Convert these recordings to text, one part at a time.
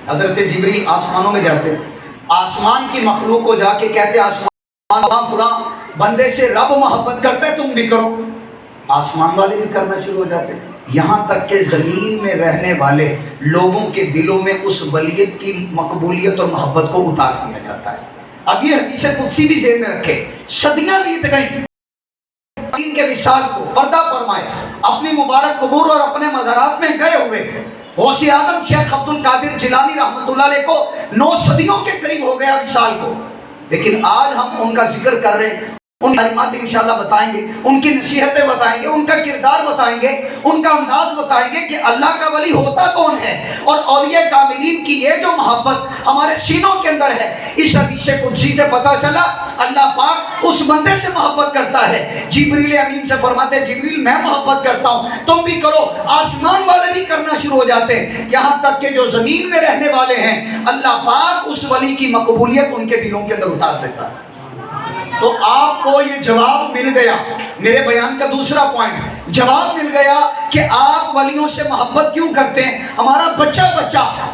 حضرت جبریل آسمانوں میں جاتے، آسمان کی مخلوق کو جا کے کہتے آسمان فلاں بندے سے رب محبت کرتا ہے، تم بھی کرو، آسمان والے بھی کرنا شروع ہو جاتے، یہاں تک کہ زمین میں رہنے والے لوگوں کے دلوں میں اس ولیت کی مقبولیت اور محبت کو اتار دیا جاتا ہے۔ اب یہ حدیث قدسی بھی ذہن میں رکھے، صدیاں بیت گئیں، دین کے وصال کو پردہ فرمائے، اپنی مبارک قبور اور اپنے مزارات میں گئے ہوئے غوث اعظم شیخ عبد القادر جیلانی رحمۃ اللہ علیہ کو 9 صدیوں کے قریب ہو گیا وصال کو، لیکن آج ہم ان کا ذکر کر رہے ہیں، ان کلمات انشاءاللہ بتائیں گے، ان کی نصیحتیں بتائیں گے، ان کا کردار بتائیں گے، ان کا انداز بتائیں گے کہ اللہ کا ولی ہوتا کون ہے، اور اولیاء کاملین کی یہ جو محبت ہمارے سینوں کے اندر ہے، اس حدیث قدسی سے پتہ چلا اللہ پاک اس بندے سے محبت کرتا ہے۔ جبریل امین سے فرماتے ہیں جبریل میں محبت کرتا ہوں، تم بھی کرو، آسمان والے بھی کرنا شروع ہو جاتے ہیں، یہاں تک کہ جو زمین میں رہنے والے ہیں اللہ پاک اس ولی کی مقبولیت ان کے دلوں کے اندر اتار دیتا ہے۔ تو آپ کو یہ جواب مل گیا، میرے بیان کا دوسرا پوائنٹ، جواب مل گیا کہ آپ ولیوں سے محبت کیوں کرتے ہیں۔ ہمارا بچہ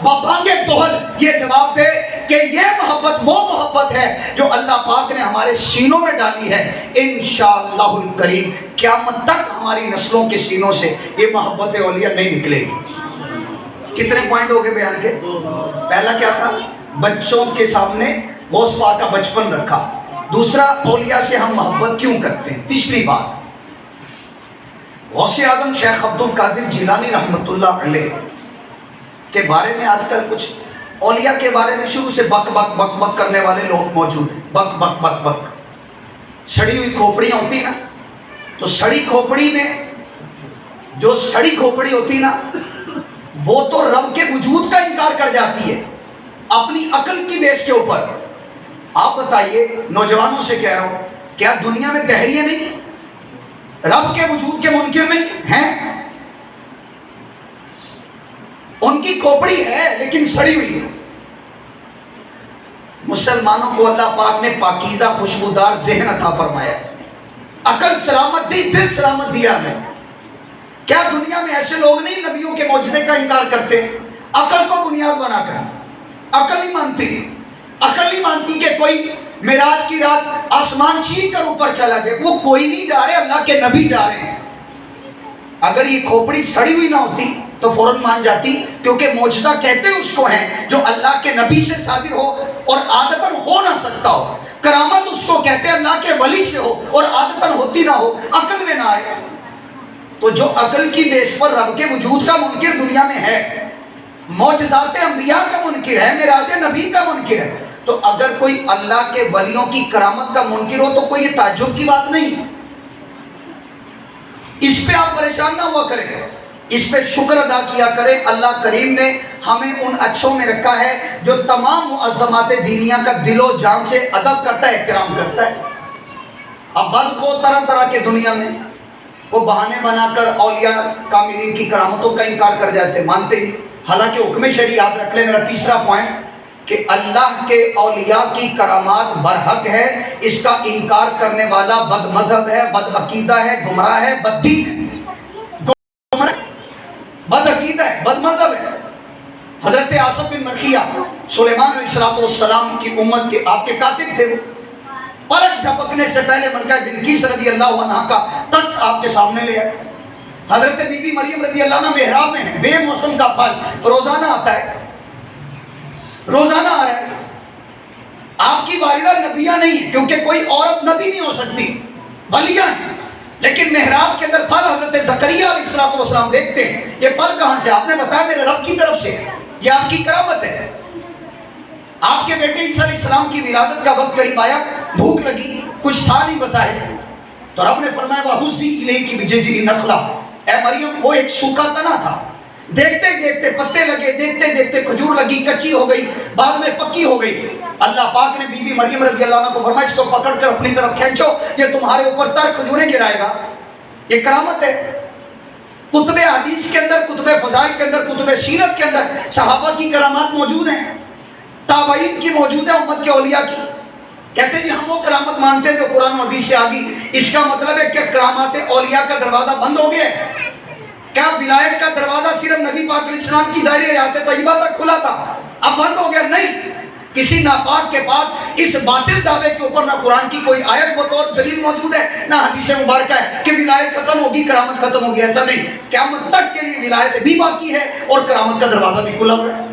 بابانگے توہل یہ جواب دے کہ یہ محبت وہ محبت ہے جو اللہ پاک نے ہمارے سینوں میں ڈالی ہے، انشاءاللہ الکریم قیامت تک ہماری نسلوں کے سینوں سے یہ محبت اولیاء نہیں نکلے گی۔ کتنے پوائنٹ ہو گئے بیان کے؟ پہلا کیا تھا؟ بچوں کے سامنے غوث پاک کا بچپن رکھا، دوسرا اولیاء سے ہم محبت کیوں کرتے ہیں، تیسری بات غوث اعظم شیخ عبد القادر جیلانی رحمۃ اللہ علیہ کے بارے میں آج کل کچھ اولیاء کے بارے میں شروع سے بک بک بک بک کرنے والے لوگ موجود ہیں، بک بک بک بک، سڑی ہوئی کھوپڑیاں ہوتی ہیں نا، تو سڑی کھوپڑی میں جو سڑی کھوپڑی ہوتی نا وہ تو رب کے وجود کا انکار کر جاتی ہے اپنی عقل کی بیس کے اوپر۔ آپ بتائیے، نوجوانوں سے کہہ رہا ہوں، کیا دنیا میں دہریے نہیں، رب کے وجود کے منکر نہیں ہیں؟ ان کی کھوپڑی ہے لیکن سڑی ہوئی ہے۔ مسلمانوں کو اللہ پاک نے پاکیزہ خوشبودار ذہن عطا فرمایا، عقل سلامت دی، دل سلامت دیا ہمیں۔ کیا دنیا میں ایسے لوگ نہیں نبیوں کے معجزے کا انکار کرتے؟ عقل کو بنیاد بنا کر عقل نہیں مانتی کہ کوئی معراج کی رات آسمان چیر کر اوپر چلا گیا، وہ کوئی نہیں جا رہے، اللہ کے نبی جا رہے ہیں۔ اگر یہ کھوپڑی سڑی ہوئی نہ ہوتی تو فوراً مان جاتی، کیونکہ معجزہ کہتے اس کو ہیں جو اللہ کے نبی سے صادر ہو اور عادتاً ہو نہ سکتا ہو، کرامت اس کو کہتے ہیں اللہ کے ولی سے ہو اور عادتاً ہوتی نہ ہو، عقل میں نہ آئے۔ تو جو عقل کی بیس پر رب کے وجود کا منکر دنیا میں ہے، معجزات انبیاء کا منکر ہے، معراج نبی کا منکر ہے، تو اگر کوئی اللہ کے ولیوں کی کرامت کا منکر ہو تو کوئی یہ تعجب کی بات نہیں ہے۔ اس پہ آپ پریشان نہ ہوا کریں، اس پہ شکر ادا کیا کریں، اللہ کریم نے ہمیں ان اچھوں میں رکھا ہے جو تمام معظمات دینیہ کا دل و جان سے ادب کرتا ہے، احترام کرتا ہے۔ اب بدخو طرح طرح کے دنیا میں وہ بہانے بنا کر اولیاء کاملین کی کرامتوں کا انکار کر جاتے، مانتے نہیں، حالانکہ حکم شرعی یاد رکھ لیں۔ میرا تیسرا پوائنٹ کہ اللہ کے اولیاء کی کرامات برحق ہے، اس کا انکار کرنے والا بد مذہب ہے، بد عقیدہ ہے، گمراہ ہے، بد دین ہے، بد عقیدہ ہے، بد مذہب ہے۔ حضرت آصف بن مرخیہ سلیمان علیہ السلام کی امت کے آپ کے کاتب تھے، وہ پلک جھپکنے سے پہلے ملکہ بلقیس رضی اللہ عنہ کا تخت آپ کے سامنے لے آئے۔ حضرت بی بی مریم رضی اللہ عنہ محراب میں ہیں، بے موسم کا پھل روزانہ آتا ہے، روزانہ آ رہا ہے۔ آپ کی والدہ نبیہ نہیں ہے، کیونکہ کوئی عورت نبی نہیں ہو سکتی، ولیہ ہیں، لیکن محراب کے اندر پھل حضرت زکریا علیہ السلام دیکھتے ہیں، یہ پھل کہاں سے؟ آپ نے بتایا میرے رب کی طرف سے، یہ آپ کی کرامت ہے۔ آپ کے بیٹے عیسیٰ علیہ السلام کی ولادت کا وقت قریب آیا، بھوک لگی، کچھ تھا نہیں بظاہر، تو رب نے فرمایا وَحُزِّي إِلَيْكِ بِجِذْعِ النَّخْلَةِ، اے مریم وہ ایک سوکھا تنا تھا، دیکھتے دیکھتے پتے لگے، دیکھتے دیکھتے کھجور لگی، کچی ہو گئی، بعد میں پکی ہو گئی۔ اللہ پاک نے بی بی مریم رضی اللہ عنہ کو فرمایا اس کو پکڑ کر اپنی طرف کھینچو، یہ تمہارے اوپر تر کھجوریں گرائے گا۔ یہ کرامت ہے۔ کتب حدیث کے اندر، کتب فضائل کے اندر، کتب سیرت کے اندر صحابہ کی کرامات موجود ہیں، تابعین کی موجود ہے، امت کے اولیاء کی۔ کہتے ہیں جی ہم وہ کرامت مانتے ہیں جو قرآن و حدیث سے آگی، اس کا مطلب ہے کہ کرامات اولیاء کا دروازہ بند ہو گیا ہے۔ کیا ولایت کا دروازہ صرف نبی پاک علیہ السلام کی دائرہ حیات طیبہ تک کھلا تھا، اب بند ہو گیا؟ نہیں، کسی ناپاک کے پاس اس باطل دعوے کے اوپر نہ قرآن کی کوئی آیت بطور دلیل موجود ہے، نہ حدیث مبارکہ ہے کہ ولایت ختم ہوگی کرامت ختم ہوگی، ایسا نہیں، قیامت تک کے لیے ولایت بھی باقی ہے اور کرامت کا دروازہ بھی کھلا ہوا ہے۔